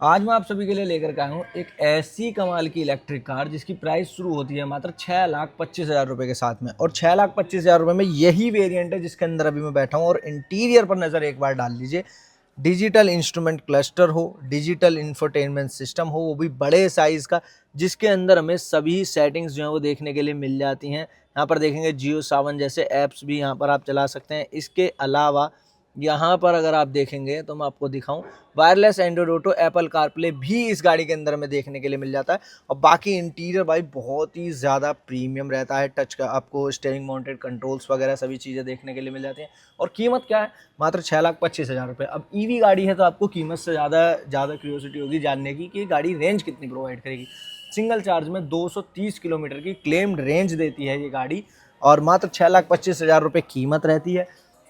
आज मैं आप सभी के लिए लेकर के आया हूँ एक ऐसी कमाल की इलेक्ट्रिक कार जिसकी प्राइस शुरू होती है मात्र 6,25,000 रुपये के साथ में। और 6,25,000 रुपये में यही वेरिएंट है जिसके अंदर अभी मैं बैठा हूँ। और इंटीरियर पर नज़र एक बार डाल लीजिए। डिजिटल इंस्ट्रूमेंट क्लस्टर हो, डिजिटल इंफोटेनमेंट सिस्टम हो, वो भी बड़े साइज़ का, जिसके अंदर हमें सभी सेटिंग्स जो हैं वो देखने के लिए मिल जाती हैं। यहाँ पर देखेंगे जियो सावन जैसे ऐप्स भी यहाँ पर आप चला सकते हैं। इसके अलावा यहाँ पर अगर आप देखेंगे तो मैं आपको दिखाऊं, wireless Android auto, Apple CarPlay भी इस गाड़ी के अंदर में देखने के लिए मिल जाता है। और बाकी इंटीरियर भाई बहुत ही ज़्यादा प्रीमियम रहता है। टच का आपको स्टीयरिंग माउंटेड कंट्रोल्स वगैरह सभी चीज़ें देखने के लिए मिल जाती हैं। और कीमत क्या है? मात्र 6,25,000 रुपये। अब ईवी गाड़ी है तो आपको कीमत से ज़्यादा क्यूरियोसिटी होगी जानने की कि गाड़ी रेंज कितनी प्रोवाइड करेगी। सिंगल चार्ज में 230 किलोमीटर की क्लेम्ड रेंज देती है ये गाड़ी, और मात्र 6,25,000 रुपये कीमत रहती है।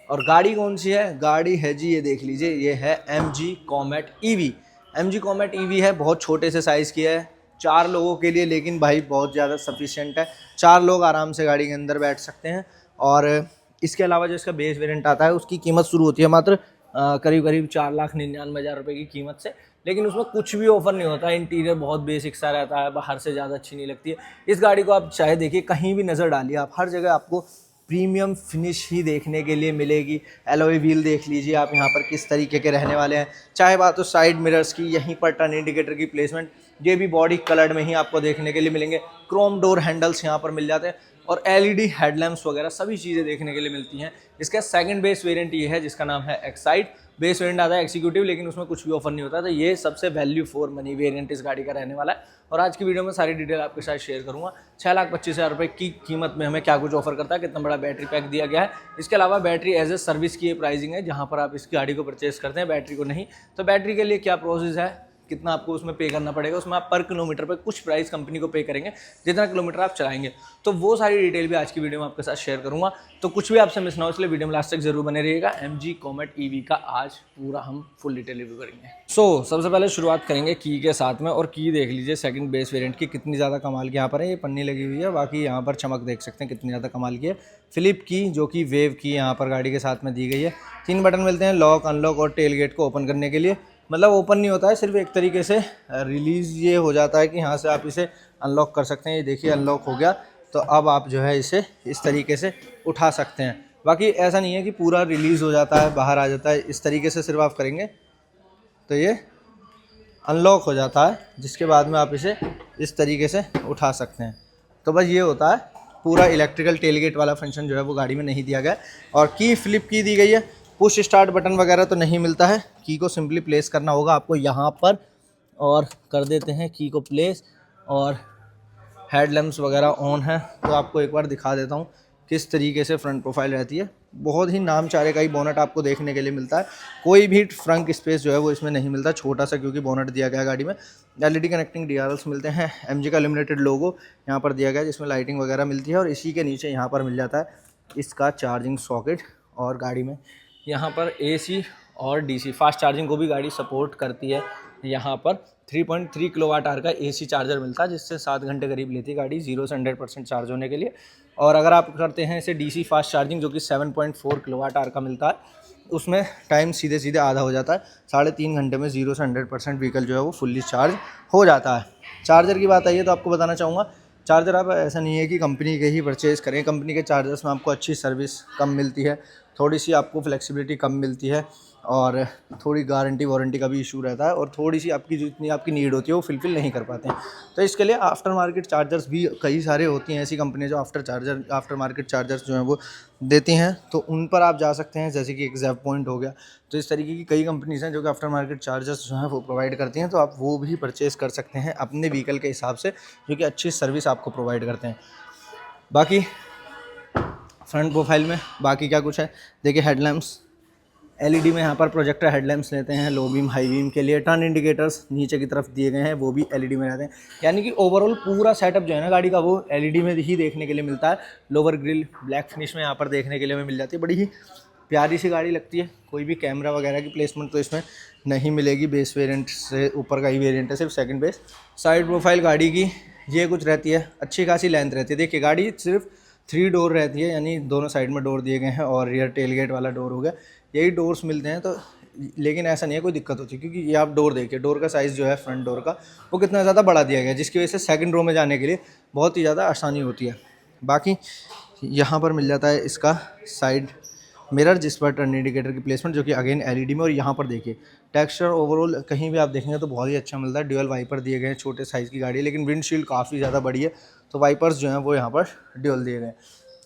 और गाड़ी कौन सी है? गाड़ी है जी, ये देख लीजिए, ये है MG comet EV। MG comet EV है, बहुत छोटे से साइज़ की है, 4 लोगों के लिए, लेकिन भाई बहुत ज़्यादा सफिशिएंट है। 4 लोग आराम से गाड़ी के अंदर बैठ सकते हैं। और इसके अलावा जो इसका बेस वेरिएंट आता है उसकी कीमत शुरू होती है मात्र करीब करीब 4,99,000 रुपये की कीमत से। लेकिन उसमें कुछ भी ऑफर नहीं होता। इंटीरियर बहुत बेसिक सा रहता है, बाहर से ज़्यादा अच्छी नहीं लगती है। इस गाड़ी को आप चाहे देखिए, कहीं भी नज़र डालिए आप, हर जगह आपको प्रीमियम फिनिश ही देखने के लिए मिलेगी। एलॉय व्हील देख लीजिए आप यहाँ पर किस तरीके के रहने वाले हैं। चाहे बात हो साइड मिरर्स की, यहीं पर टर्न इंडिकेटर की प्लेसमेंट, ये भी बॉडी कलर्ड में ही आपको देखने के लिए मिलेंगे। क्रोम डोर हैंडल्स यहाँ पर मिल जाते हैं, और LED हेडलैम्प्स वगैरह सभी चीज़ें देखने के लिए मिलती हैं। इसका सेकंड बेस वेरिएंट ये है जिसका नाम है एक्साइट। बेस वेरिएंट आता है एक्सिक्यूटिव, लेकिन उसमें कुछ भी ऑफर नहीं होता। तो ये सबसे वैल्यू फॉर मनी वेरिएंट इस गाड़ी का रहने वाला है। और आज की वीडियो में सारी डिटेल आपके साथ शेयर करूंगा। 6,25,000 रुपये की कीमत में हमें क्या कुछ ऑफर करता है, कितना बड़ा बैटरी पैक दिया गया है। इसके अलावा बैटरी एज ए सर्विस की ये प्राइसिंग है, जहाँ पर आप इस गाड़ी को परचेस करते हैं, बैटरी को नहीं। तो बैटरी के लिए क्या प्रोसेस है, कितना आपको उसमें पे करना पड़ेगा, उसमें आप पर किलोमीटर पे कुछ प्राइस कंपनी को पे करेंगे जितना किलोमीटर आप चलाएंगे। तो वो सारी डिटेल भी आज की वीडियो में आपके साथ शेयर करूंगा। तो कुछ भी आपसे मिस ना हो, इसलिए वीडियो में लास्ट तक जरूर बने रहिएगा। MG कॉमेट EV का आज पूरा हम फुल डिटेल रिव्यू करेंगे। सबसे पहले शुरुआत करेंगे की के साथ में। और की देख लीजिए सेकंड बेस वेरिएंट की, कितनी ज़्यादा कमाल की यहाँ पर है। ये पन्नी लगी हुई है, बाकी यहाँ पर चमक देख सकते हैं कितनी ज़्यादा कमाल की है। फिलिप की, जो कि वेव की यहाँ पर गाड़ी के साथ में दी गई है। 3 बटन मिलते हैं, लॉक, अनलॉक और टेल गेट को ओपन करने के लिए। मतलब ओपन नहीं होता है, सिर्फ एक तरीके से रिलीज़ ये हो जाता है कि यहाँ से आप इसे अनलॉक कर सकते हैं। ये देखिए अनलॉक हो गया, तो अब आप जो है इसे इस तरीके से उठा सकते हैं। बाकी ऐसा नहीं है कि पूरा रिलीज़ हो जाता है, बाहर आ जाता है। इस तरीके से सिर्फ आप करेंगे तो ये अनलॉक हो जाता है, जिसके बाद में आप इसे इस तरीके से उठा सकते हैं। तो बस ये होता है, पूरा इलेक्ट्रिकल टेलगेट वाला फंक्शन जो है वो गाड़ी में नहीं दिया गया है। और की फ्लिप की दी गई है। पुश स्टार्ट बटन वगैरह तो नहीं मिलता है, की को सिंपली प्लेस करना होगा आपको यहाँ पर, और कर देते हैं की को प्लेस। और हेडलैम्प्स वगैरह ऑन है, तो आपको एक बार दिखा देता हूँ किस तरीके से फ्रंट प्रोफाइल रहती है। बहुत ही नाम चारे का ही बोनट आपको देखने के लिए मिलता है। कोई भी फ्रंट स्पेस जो है वो इसमें नहीं मिलता, छोटा सा, क्योंकि बोनट दिया गया है गाड़ी में। LED कनेक्टिंग DRLs मिलते हैं। MG का लिमिटेड लोगो यहाँ पर दिया गया है, जिसमें लाइटिंग वगैरह मिलती है। और इसी के नीचे यहाँ पर मिल जाता है इसका चार्जिंग सॉकेट। और गाड़ी में यहाँ पर AC और DC फास्ट चार्जिंग को भी गाड़ी सपोर्ट करती है। यहाँ पर 3.3 किलोवाट आवर का AC चार्जर मिलता है, जिससे 7 घंटे करीब लेती है गाड़ी 0 से 100% चार्ज होने के लिए। और अगर आप करते हैं इसे DC फास्ट चार्जिंग, जो कि 7.4 किलोवाट आवर का मिलता है, उसमें टाइम सीधे सीधे आधा हो जाता है। 3.5 घंटे में 0 से 100% व्हीकल जो है वो फुल्ली चार्ज हो जाता है। चार्जर की बात आई है तो आपको बताना चाहूँगा, चार्जर आप ऐसा नहीं है कि कंपनी के ही परचेज़ करें। कंपनी के चार्जर्स में आपको अच्छी सर्विस कम मिलती है, थोड़ी सी आपको फ्लेक्सिबिलिटी कम मिलती है, और थोड़ी गारंटी वारंटी का भी इशू रहता है, और थोड़ी सी आपकी जितनी आपकी नीड होती है वो फुलफिल नहीं कर पाते हैं। तो इसके लिए आफ्टर मार्केट चार्जर्स भी कई सारे होती हैं, ऐसी कंपनियां जो आफ्टर मार्केट चार्जर्स जो हैं वो देती हैं, तो उन पर आप जा सकते हैं, जैसे कि एक्जैप पॉइंट हो गया। तो इस तरीके की कई कंपनीज़ हैं जो कि आफ्टर मार्केट चार्जर्स जो हैं वो प्रोवाइड करती हैं, तो आप वो भी परचेज़ कर सकते हैं अपने व्हीकल के हिसाब से, जो कि अच्छी सर्विस आपको प्रोवाइड करते हैं। बाकी फ्रंट प्रोफाइल में बाकी क्या कुछ है, देखिए हेडलैम्प्स LED में यहाँ पर प्रोजेक्टर हेडलैम्प्स लेते हैं, लो बीम हाई बीम के लिए। टर्न इंडिकेटर्स नीचे की तरफ दिए गए हैं, वो भी LED में रहते हैं। यानी कि ओवरऑल पूरा सेटअप जो है ना गाड़ी का, वो LED में ही देखने के लिए मिलता है। लोअर ग्रिल ब्लैक फिनिश में यहाँ पर देखने के लिए मिल जाती है। बड़ी ही प्यारी सी गाड़ी लगती है। कोई भी कैमरा वगैरह की प्लेसमेंट तो इसमें नहीं मिलेगी, बेस वेरिएंट से ऊपर का ही वेरिएंट है, सिर्फ सेकंड बेस। साइड प्रोफाइल गाड़ी की ये कुछ रहती है, अच्छी खासी लेंथ रहती है। देखिए गाड़ी सिर्फ 3 डोर रहती है, यानी दोनों साइड में डोर दिए गए हैं, और रियर टेल गेट वाला डोर हो गया, यही डोर्स मिलते हैं। तो लेकिन ऐसा नहीं है कोई दिक्कत होती, क्योंकि ये आप डोर देखिए, डोर का साइज़ जो है फ्रंट डोर का वो कितना ज़्यादा बढ़ा दिया गया है, जिसकी वजह से सेकंड रो में जाने के लिए बहुत ही ज़्यादा आसानी होती है। बाकी यहाँ पर मिल जाता है इसका साइड मिरर, जिस पर टर्न इंडिकेटर की प्लेसमेंट जो कि अगेन एलईडी में। और यहाँ पर देखिए टेक्सचर ओवरऑल कहीं भी आप देखेंगे तो बहुत ही अच्छा मिलता है। ड्यूअल वाइपर दिए गए हैं, छोटे साइज़ की गाड़ी है लेकिन विंडशील्ड काफ़ी ज़्यादा बड़ी है, तो वाइपर्स जो हैं वो यहाँ पर ड्यूअल दिए गए हैं।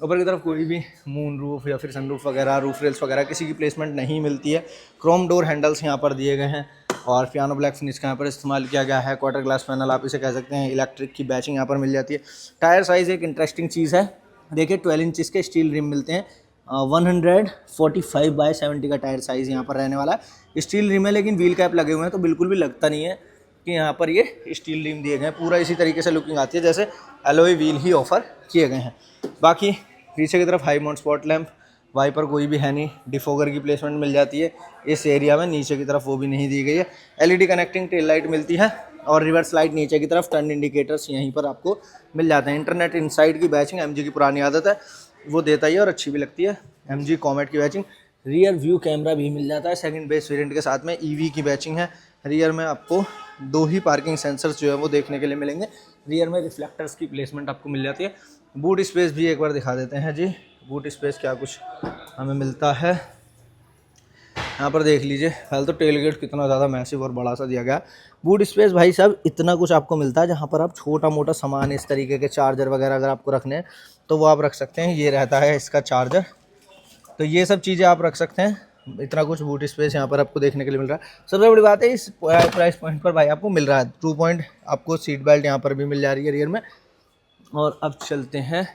ऊपर की तरफ कोई भी मून रूफ या फिर सनरूफ वगैरह, रूफ रेल्स वगैरह किसी की प्लेसमेंट नहीं मिलती है। क्रोम डोर हैंडल्स यहाँ पर दिए गए हैं और पियानो ब्लैक फिनिश का यहाँ पर इस्तेमाल किया गया है। क्वार्टर ग्लास पैनल आप इसे कह सकते हैं। इलेक्ट्रिक की बैचिंग यहाँ पर मिल जाती है। टायर साइज़ एक इंटरेस्टिंग चीज़ है, देखिए 12 इंचज़ के स्टील रिम मिलते हैं। 145/70 का टायर साइज़ यहाँ पर रहने वाला है। स्टील रिम है लेकिन व्हील कैप लगे हुए हैं, तो बिल्कुल भी लगता नहीं है कि यहाँ पर ये स्टील रिम दिए गए हैं। पूरा इसी तरीके से लुकिंग आती है जैसे एलॉय व्हील ही ऑफर किए गए हैं। बाकी पीछे की तरफ high mount spot lamp, wiper कोई भी है नहीं। डिफोगर की प्लेसमेंट मिल जाती है इस एरिया में, नीचे की तरफ वो भी नहीं दी गई है। एलईडी कनेक्टिंग टेल लाइट मिलती है और रिवर्स लाइट नीचे की तरफ, टर्न इंडिकेटर्स यहीं पर आपको मिल जाते हैं। इंटरनेट इनसाइड की बैचिंग एमजी की पुरानी आदत है, वो देता ही है और अच्छी भी लगती है। एमजी कॉमेट की बैचिंग। रियर व्यू कैमरा भी मिल जाता है सेकंड बेस वेरिएंट के साथ में। ईवी की बैचिंग है। रियर में आपको 2 ही पार्किंग सेंसर्स जो है वो देखने के लिए मिलेंगे। रियर में रिफ्लेक्टर्स की प्लेसमेंट आपको मिल जाती है। बूट स्पेस भी एक बार दिखा देते हैं जी। बूट स्पेस क्या कुछ हमें मिलता है यहाँ पर देख लीजिए। पहले तो टेल गेट कितना ज़्यादा मैसिव और बड़ा सा दिया गया। बूट स्पेस भाई साहब इतना कुछ आपको मिलता है जहाँ पर आप छोटा मोटा सामान इस तरीके के चार्जर वगैरह अगर आपको रखने हैं तो वो आप रख सकते हैं। ये रहता है इसका चार्जर, तो ये सब चीज़ें आप रख सकते हैं। इतना कुछ बूट स्पेस यहाँ पर आपको देखने के लिए मिल रहा है। सबसे बड़ी बात है इस प्राइस पॉइंट पर भाई आपको मिल रहा है 2 पॉइंट, आपको सीट बेल्ट यहाँ पर भी मिल जा रही है रियर में। और अब चलते हैं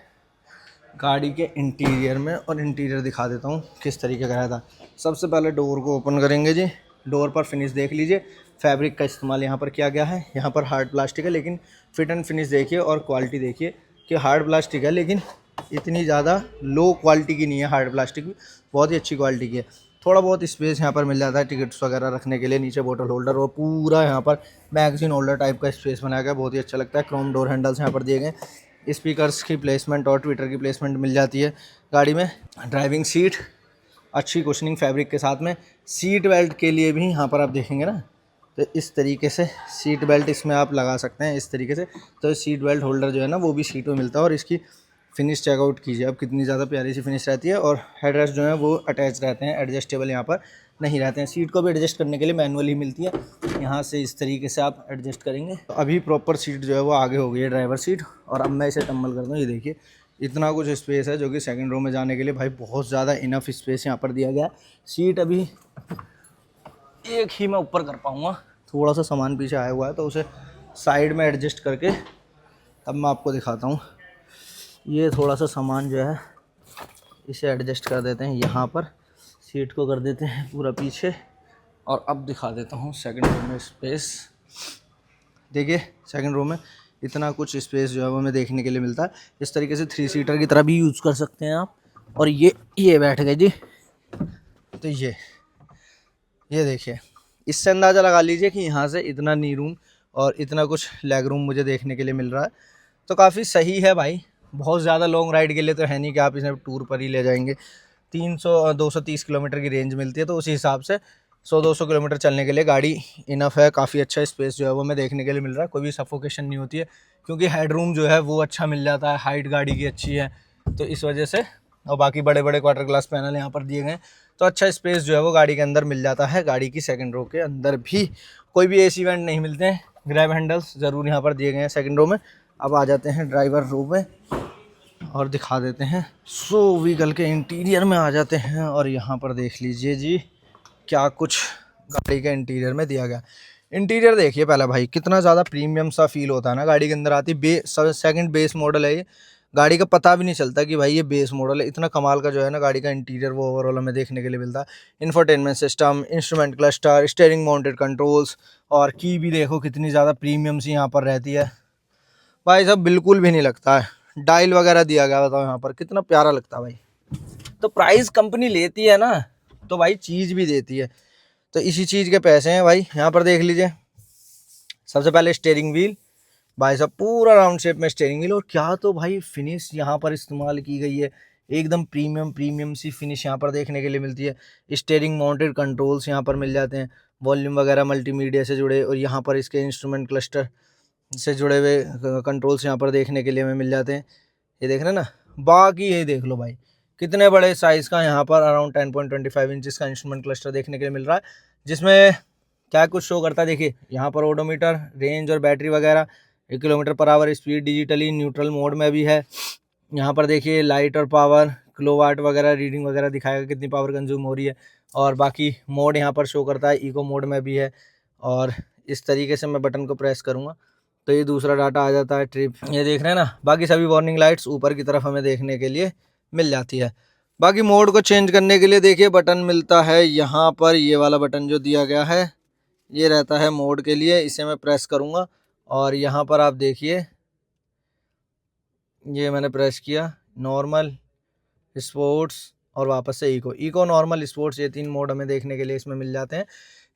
गाड़ी के इंटीरियर में और इंटीरियर दिखा देता हूँ किस तरीके का रहता है। सबसे पहले डोर को ओपन करेंगे जी। डोर पर फिनिश देख लीजिए, फैब्रिक का इस्तेमाल यहाँ पर किया गया है। यहाँ पर हार्ड प्लास्टिक है लेकिन फिट एंड फिनिश देखिए और क्वालिटी देखिए कि हार्ड प्लास्टिक है लेकिन इतनी ज़्यादा लो क्वालिटी की नहीं है। हार्ड प्लास्टिक भी बहुत ही अच्छी क्वालिटी की है। थोड़ा बहुत स्पेस यहाँ पर मिल जाता है टिकट्स वगैरह रखने के लिए। नीचे बोतल होल्डर और पूरा यहाँ पर मैगजीन होल्डर टाइप का स्पेस बनाया गया, बहुत ही अच्छा लगता है। क्रोम डोर हैंडल्स यहाँ पर दिए गए। स्पीकर्स की प्लेसमेंट और ट्विटर की प्लेसमेंट मिल जाती है गाड़ी में। ड्राइविंग सीट अच्छी कुशनिंग फैब्रिक के साथ में। सीट बेल्ट के लिए भी यहाँ पर आप देखेंगे ना तो इस तरीके से सीट बेल्ट इसमें आप लगा सकते हैं इस तरीके से। तो सीट बेल्ट होल्डर जो है ना वो भी सीट में मिलता है। और इसकी फिनिश चेकआउट कीजिए अब कितनी ज़्यादा प्यारी सी फिनिश रहती है। और हेडरेस्ट जो है वो अटैच रहते हैं, एडजस्टेबल यहाँ पर नहीं रहते हैं। सीट को भी एडजस्ट करने के लिए मैनुअल ही मिलती है, यहाँ से इस तरीके से आप एडजस्ट करेंगे। तो अभी प्रॉपर सीट जो है वो आगे हो गई है ड्राइवर सीट। और अब मैं इसे टम्बल करता हूँ, ये देखिए इतना कुछ स्पेस है जो कि सेकंड रो में जाने के लिए भाई बहुत ज़्यादा इनफ स्पेस यहाँ पर दिया गया है। सीट अभी एक ही मैं ऊपर कर पाऊँगा, थोड़ा सा सामान पीछे आया हुआ है तो उसे साइड में एडजस्ट करके तब मैं आपको दिखाता हूँ। ये थोड़ा सा सामान जो है इसे एडजस्ट कर देते हैं यहाँ पर, सीट को कर देते हैं पूरा पीछे। और अब दिखा देता हूँ सेकंड रो में स्पेस। देखिए सेकंड रो में इतना कुछ स्पेस जो है वो हमें देखने के लिए मिलता है। इस तरीके से 3 सीटर की तरह भी यूज़ कर सकते हैं आप। और ये बैठ गए जी। तो ये देखिए, इससे अंदाज़ा लगा लीजिए कि यहाँ से इतना नी रूम और इतना कुछ लेग रूम मुझे देखने के लिए मिल रहा है। तो काफ़ी सही है भाई। बहुत ज़्यादा लॉन्ग राइड के लिए तो है नहीं कि आप इसे टूर पर ही ले जाएंगे। 230 किलोमीटर की रेंज मिलती है तो उसी हिसाब से 100-200 किलोमीटर चलने के लिए गाड़ी इनफ है। काफ़ी अच्छा स्पेस जो है वो हमें देखने के लिए मिल रहा है। कोई भी सफोकेशन नहीं होती है क्योंकि हेडरूम जो है वो अच्छा मिल जाता है। हाइट गाड़ी की अच्छी है तो इस वजह से। और बाकी बड़े बड़े क्वार्टर ग्लास पैनल यहाँ पर दिए गए हैं तो अच्छा स्पेस जो है वो गाड़ी के अंदर मिल जाता है। गाड़ी की सेकंड रो के अंदर भी कोई भी एसी वेंट नहीं मिलते हैं। ग्रैब हैंडल्स ज़रूर यहाँ पर दिए गए हैं सेकंड रो में। अब आ जाते हैं ड्राइवर रो में और दिखा देते हैं। सो व्हीकल के इंटीरियर में आ जाते हैं और यहाँ पर देख लीजिए जी क्या कुछ गाड़ी के इंटीरियर में दिया गया। इंटीरियर देखिए पहले भाई कितना ज़्यादा प्रीमियम सा फील होता है ना गाड़ी के अंदर आती। सेकंड बेस मॉडल है ये। गाड़ी का पता भी नहीं चलता कि भाई ये बेस मॉडल है। इतना कमाल का जो है ना गाड़ी का इंटीरियर वो ओवरऑल हमें देखने के लिए मिलता है। Infotainment system, instrument cluster, steering mounted controls और की भी देखो कितनी ज़्यादा प्रीमियम सी यहाँ पर रहती है भाई साहब। बिल्कुल भी नहीं लगता है। डायल वगैरह दिया गया, बताओ यहाँ पर कितना प्यारा लगता है भाई। तो प्राइस कंपनी लेती है ना तो भाई चीज़ भी देती है, तो इसी चीज़ के पैसे हैं भाई। यहाँ पर देख लीजिए सबसे पहले स्टीयरिंग व्हील भाई साहब पूरा राउंड शेप में स्टीयरिंग व्हील। और क्या तो भाई फिनिश यहाँ पर इस्तेमाल की गई है एकदम प्रीमियम सी फिनिश यहाँ पर देखने के लिए मिलती है। स्टीयरिंग माउंटेड कंट्रोल्स यहाँ पर मिल जाते हैं, वॉल्यूम वगैरह मल्टीमीडिया से जुड़े, और यहाँ पर इसके इंस्ट्रूमेंट क्लस्टर से जुड़े हुए कंट्रोल्स यहाँ पर देखने के लिए हमें मिल जाते हैं। ये देख रहे हैं ना। बाकी ये देख लो भाई, कितने बड़े साइज़ का यहाँ पर अराउंड 10.25 इंचज़ का इंस्ट्रूमेंट क्लस्टर देखने के लिए मिल रहा है, जिसमें क्या कुछ शो करता है। देखिए यहाँ पर ओडोमीटर, रेंज और बैटरी वगैरह, 1 kilometre per hour speed, digitally neutral mode में भी है। यहाँ पर देखिए लाइट और पावर, किलोवाट वगैरह रीडिंग वगैरह दिखाएगा कितनी पावर कंज्यूम हो रही है, और बाकी मोड यहाँ पर शो करता है, इको मोड में भी है। और इस तरीके से मैं बटन को प्रेस करूँगा तो ये दूसरा डाटा आ जाता है, ट्रिप, ये देख रहे हैं ना। बाकी सभी वार्निंग लाइट्स ऊपर की तरफ हमें देखने के लिए मिल जाती है। बाकी मोड को चेंज करने के लिए देखिए बटन मिलता है यहाँ पर, ये वाला बटन जो दिया गया है ये रहता है मोड के लिए। इसे मैं प्रेस करूँगा और यहाँ पर आप देखिए, ये मैंने प्रेस किया, नॉर्मल, स्पोर्ट्स और वापस से इको नॉर्मल स्पोर्ट्स, ये 3 मोड हमें देखने के लिए इसमें मिल जाते हैं।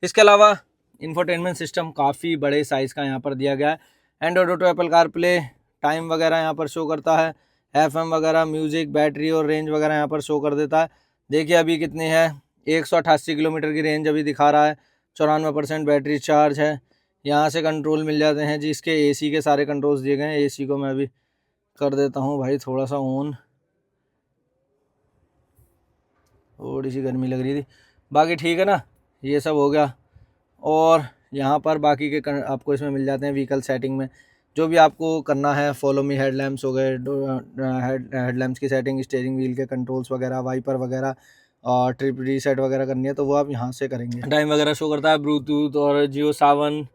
इसके अलावा इंफोटेनमेंट सिस्टम काफ़ी बड़े साइज़ का यहाँ पर दिया गया है। Android auto, Apple CarPlay, time वगैरह यहाँ पर शो करता है, FM वगैरह, म्यूज़िक, बैटरी और रेंज वगैरह यहाँ पर शो कर देता है। देखिए अभी कितनी है, 188 किलोमीटर की रेंज अभी दिखा रहा है, 94% बैटरी चार्ज है। यहाँ से कंट्रोल मिल जाते हैं जी, इसके AC के सारे कंट्रोल्स दिए गए हैं। AC को मैं अभी कर देता हूँ भाई थोड़ा सा ऑन, थोड़ी सी गर्मी लग रही थी। बाकी ठीक है ना, ये सब हो गया। और यहाँ पर बाकी के आपको इसमें मिल जाते हैं व्हीकल सेटिंग में, जो भी आपको करना है। फॉलो मी हेडलैम्प्स हो गए, हेडलैम्प्स की सेटिंग, स्टीयरिंग व्हील के कंट्रोल्स वगैरह, वाइपर वगैरह, और ट्रिप रीसेट वगैरह करनी है तो वो आप यहाँ से करेंगे। टाइम वगैरह शो करता है, ब्लूटूथ और जियो सावन,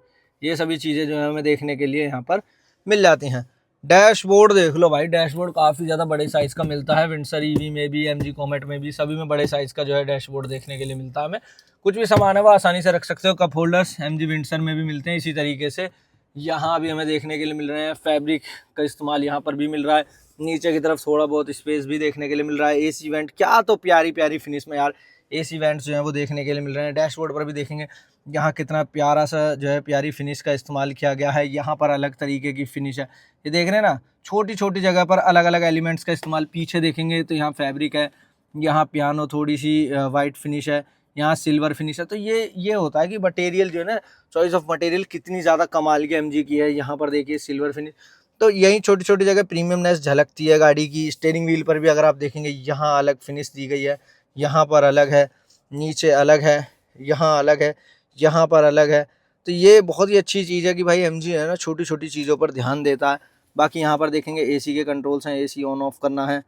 ये सभी चीज़ें जो है हमें देखने के लिए यहाँ पर मिल जाती हैं। डैशबोर्ड देख लो भाई, डैशबोर्ड काफ़ी ज़्यादा बड़े साइज़ का मिलता है। विंडसर EV में भी, MG कॉमेट में भी, सभी में बड़े साइज़ का जो है डैशबोर्ड देखने के लिए मिलता है हमें। कुछ भी सामान है वो आसानी से रख सकते हो। कप होल्डर्स MG विंडसर में भी मिलते हैं इसी तरीके से, यहाँ भी हमें देखने के लिए मिल रहे हैं। फैब्रिक का इस्तेमाल यहाँ पर भी मिल रहा है। नीचे की तरफ थोड़ा बहुत स्पेस भी देखने के लिए मिल रहा है। AC वेंट, क्या तो प्यारी प्यारी फिनिश में यार AC वेंट्स जो हैं वो देखने के लिए मिल रहे हैं। डैशबोर्ड पर भी देखेंगे यहाँ कितना प्यारा सा जो है प्यारी फिनिश का इस्तेमाल किया गया है। यहाँ पर अलग तरीके की फिनिश है, ये देख रहे हैं ना, छोटी छोटी जगह पर अलग अलग एलिमेंट्स का इस्तेमाल। पीछे देखेंगे तो यहाँ फैब्रिक है, यहाँ पियानो थोड़ी सी वाइट फिनिश है, यहाँ सिल्वर फिनिश है। तो ये होता है कि मटेरियल जो है ना, चॉइस ऑफ मटेरियल कितनी ज़्यादा कमाल की MG की है। यहाँ पर देखिए सिल्वर फिनिश, तो यही छोटी छोटी जगह प्रीमियमनेस झलकती है गाड़ी की। स्टीयरिंग व्हील पर भी अगर आप देखेंगे यहाँ अलग फिनिश दी गई है, यहाँ पर अलग है, नीचे अलग है, यहाँ अलग है, यहाँ पर अलग है। तो ये बहुत ही अच्छी चीज़ है कि भाई MG है ना छोटी छोटी चीज़ों पर ध्यान देता है। बाकी यहाँ पर देखेंगे AC के कंट्रोल्स हैं, AC ऑन ऑफ करना है,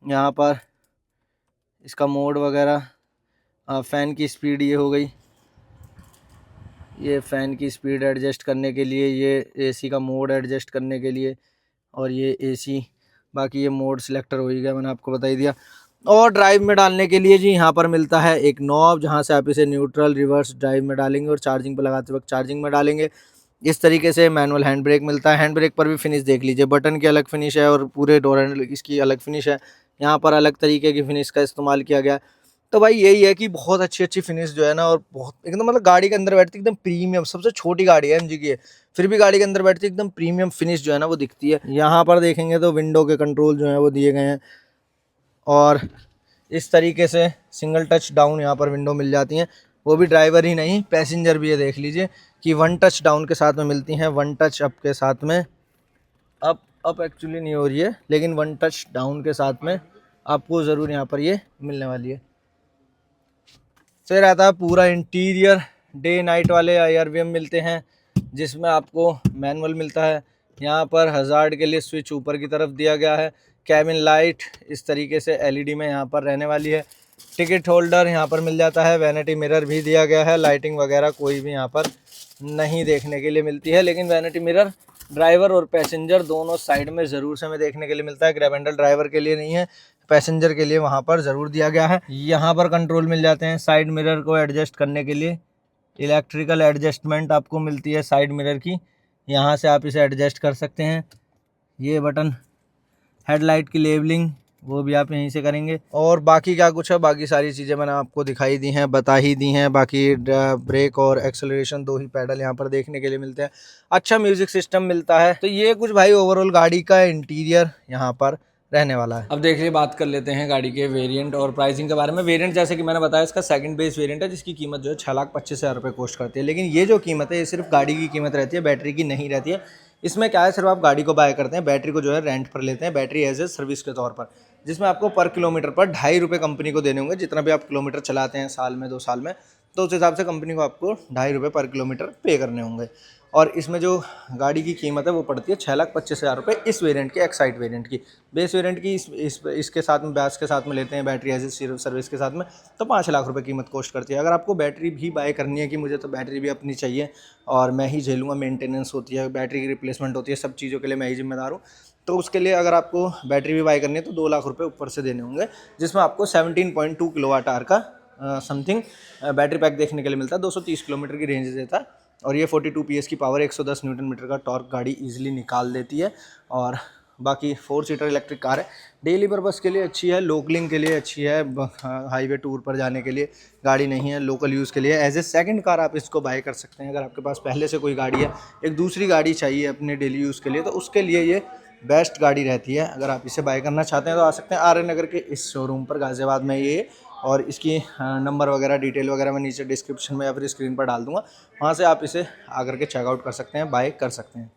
यहाँ पर इसका मोड वगैरह, फ़ैन की स्पीड ये हो गई, ये फ़ैन की स्पीड एडजस्ट करने के लिए, ये AC का मोड एडजस्ट करने के लिए, और ये AC। बाकी ये मोड सिलेक्टर हो ही गया, मैंने आपको बता ही दिया। और ड्राइव में डालने के लिए जी यहाँ पर मिलता है एक नॉब, जहाँ से आप इसे न्यूट्रल, रिवर्स, ड्राइव में डालेंगे और चार्जिंग पर लगाते वक्त चार्जिंग में डालेंगे। इस तरीके से मैनुअल हैंड ब्रेक मिलता है। हैंड ब्रेक पर भी फिनिश देख लीजिए, बटन की अलग फिनिश है और पूरे डोर हैंडल इसकी अलग फिनिश है। यहाँ पर अलग तरीके की फिनिश का इस्तेमाल किया गया। तो भाई यही है कि बहुत अच्छी अच्छी फिनिश जो है ना, और बहुत एकदम मतलब गाड़ी के अंदर बैठती एकदम प्रीमियम, सबसे छोटी गाड़ी है MG की है, फिर भी गाड़ी के अंदर बैठती एकदम प्रीमियम फिनिश जो है ना वो दिखती है। यहाँ पर देखेंगे तो विंडो के कंट्रोल जो है वो दिए गए हैं, और इस तरीके से सिंगल टच डाउन यहाँ पर विंडो मिल जाती हैं, वो भी ड्राइवर ही नहीं पैसेंजर भी। ये देख लीजिए कि 1 टच डाउन के साथ में मिलती हैं, 1 टच अप के साथ में, अप एक्चुअली नहीं हो रही है, लेकिन 1 टच डाउन के साथ में आपको ज़रूर यहाँ पर ये मिलने वाली है। फिर आता है पूरा इंटीरियर, डे नाइट वाले IRVM मिलते हैं, जिसमें आपको मैनुअल मिलता है। यहाँ पर हज़ार्ड के लिए स्विच ऊपर की तरफ दिया गया है। कैबिन लाइट इस तरीके से LED में यहाँ पर रहने वाली है। टिकट होल्डर यहाँ पर मिल जाता है। वैनिटी मिरर भी दिया गया है। लाइटिंग वगैरह कोई भी यहाँ पर नहीं देखने के लिए मिलती है, लेकिन वैनिटी मिरर ड्राइवर और पैसेंजर दोनों साइड में ज़रूर से हमें देखने के लिए मिलता है। ग्रैब हैंडल ड्राइवर के लिए नहीं है, पैसेंजर के लिए वहाँ पर ज़रूर दिया गया है। यहाँ पर कंट्रोल मिल जाते हैं साइड मिरर को एडजस्ट करने के लिए। इलेक्ट्रिकल एडजस्टमेंट आपको मिलती है साइड मिरर की, यहाँ से आप इसे एडजस्ट कर सकते हैं। ये बटन हेडलाइट की लेबलिंग वो भी आप यहीं से करेंगे। और बाकी क्या कुछ है, बाकी सारी चीज़ें मैंने आपको दिखाई दी हैं, बता ही दी हैं। बाकी ब्रेक और एक्सेलरेशन 2 ही पैडल यहाँ पर देखने के लिए मिलते हैं। अच्छा म्यूज़िक सिस्टम मिलता है। तो ये कुछ भाई ओवरऑल गाड़ी का इंटीरियर यहाँ पर रहने वाला है। अब देखिए बात कर लेते हैं गाड़ी के वेरिएंट और प्राइसिंग के बारे में। वेरिएंट जैसे कि मैंने बताया इसका सेकंड बेस वेरिएंट है, जिसकी कीमत जो है 6,25,000 रुपये कॉस्ट करती है। लेकिन ये जो कीमत है ये सिर्फ गाड़ी की कीमत रहती है, बैटरी की नहीं रहती है। इसमें क्या है, सिर्फ आप गाड़ी को बाय करते हैं, बैटरी को जो है रेंट पर लेते हैं, बैटरी एज ए सर्विस के तौर पर, जिसमें आपको पर किलोमीटर पर 2.5 रुपये कंपनी को देने होंगे। जितना भी आप किलोमीटर चलाते हैं साल में 2 साल में, तो उस हिसाब से कंपनी को आपको 2.5 रुपये पर किलोमीटर पे करने होंगे। और इसमें जो गाड़ी की कीमत है वो पड़ती है 6,25,000 रुपये इस वेरिएंट की, एक्साइट वेरिएंट की। बेस वेरिएंट की इसके साथ में, बैस के साथ में लेते हैं, बैटरी एज ए सर्विस के साथ में, तो 5 लाख रुपये कीमत कॉस्ट करती है। अगर आपको बैटरी भी बाय करनी है कि मुझे तो बैटरी भी अपनी चाहिए और मैं ही झेलूँगा, मेंटेनेंस होती है, बैटरी की रिप्लेसमेंट होती है, सब चीज़ों के लिए मैं ही जिम्मेदार हूँ, तो उसके लिए अगर आपको बैटरी भी बाय करनी है तो 2 लाख रुपये ऊपर से देने होंगे, जिसमें आपको 17.2 किलोवाट आवर का समथिंग बैटरी पैक देखने के लिए मिलता है। 230 किलोमीटर की रेंज देता है और ये 42 PS की पावर, 110 न्यूटन मीटर का टॉर्क गाड़ी इजीली निकाल देती है। और बाकी 4 सीटर इलेक्ट्रिक कार है, डेली पर्पज़ के लिए अच्छी है, लोकलिंग के लिए अच्छी है, हाईवे टूर पर जाने के लिए गाड़ी नहीं है, लोकल यूज़ के लिए एज ए सेकंड कार आप इसको बाय कर सकते हैं। अगर आपके पास पहले से कोई गाड़ी है, एक दूसरी गाड़ी चाहिए अपने डेली यूज़ के लिए, तो उसके लिए ये बेस्ट गाड़ी रहती है। अगर आप इसे बाय करना चाहते हैं तो आ सकते हैं आर्य नगर के इस शोरूम पर, गाज़ियाबाद में ये। और इसकी नंबर वगैरह, डिटेल वगैरह मैं नीचे डिस्क्रिप्शन में या फिर स्क्रीन पर डाल दूंगा, वहाँ से आप इसे आकर के चेकआउट कर सकते हैं, बाय कर सकते हैं।